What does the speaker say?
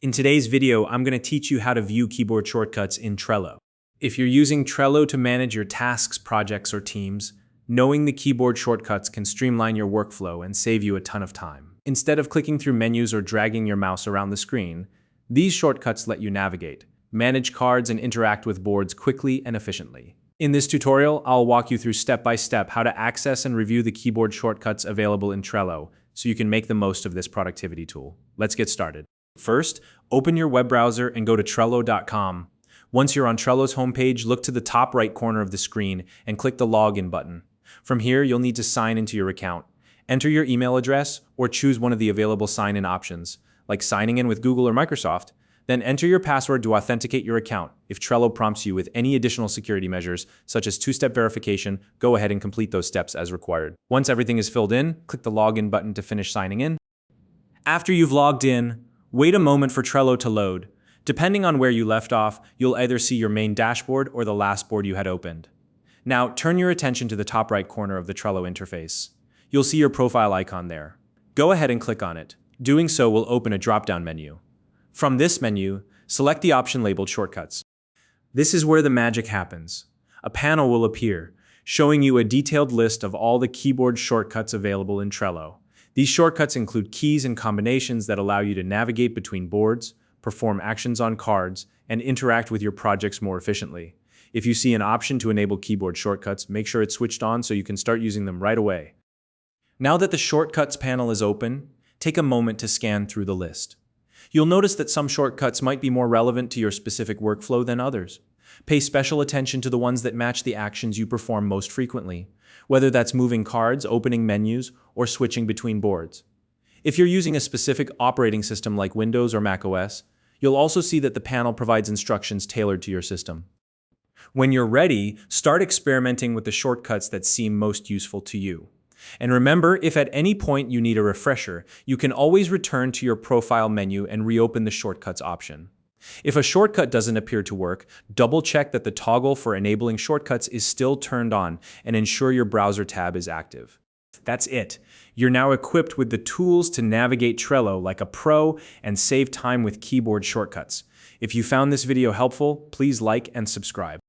In today's video, I'm going to teach you how to view keyboard shortcuts in Trello. If you're using Trello to manage your tasks, projects, or teams, knowing the keyboard shortcuts can streamline your workflow and save you a ton of time. Instead of clicking through menus or dragging your mouse around the screen, these shortcuts let you navigate, manage cards, and interact with boards quickly and efficiently. In this tutorial, I'll walk you through step-by-step how to access and review the keyboard shortcuts available in Trello so you can make the most of this productivity tool. Let's get started. First, open your web browser and go to Trello.com. Once you're on Trello's homepage, look to the top right corner of the screen and click the Login button. From here, you'll need to sign into your account. Enter your email address or choose one of the available sign-in options, like signing in with Google or Microsoft. Then enter your password to authenticate your account. If Trello prompts you with any additional security measures, such as two-step verification, go ahead and complete those steps as required. Once everything is filled in, click the Login button to finish signing in. After you've logged in, wait a moment for Trello to load. Depending on where you left off, you'll either see your main dashboard or the last board you had opened. Now, turn your attention to the top right corner of the Trello interface. You'll see your profile icon there. Go ahead and click on it. Doing so will open a drop-down menu. From this menu, select the option labeled Shortcuts. This is where the magic happens. A panel will appear, showing you a detailed list of all the keyboard shortcuts available in Trello. These shortcuts include keys and combinations that allow you to navigate between boards, perform actions on cards, and interact with your projects more efficiently. If you see an option to enable keyboard shortcuts, make sure it's switched on so you can start using them right away. Now that the Shortcuts panel is open, take a moment to scan through the list. You'll notice that some shortcuts might be more relevant to your specific workflow than others. Pay special attention to the ones that match the actions you perform most frequently, whether that's moving cards, opening menus, or switching between boards. If you're using a specific operating system like Windows or macOS, you'll also see that the panel provides instructions tailored to your system. When you're ready, start experimenting with the shortcuts that seem most useful to you. And remember, if at any point you need a refresher, you can always return to your profile menu and reopen the Shortcuts option. If a shortcut doesn't appear to work, double-check that the toggle for enabling shortcuts is still turned on and ensure your browser tab is active. That's it. You're now equipped with the tools to navigate Trello like a pro and save time with keyboard shortcuts. If you found this video helpful, please like and subscribe.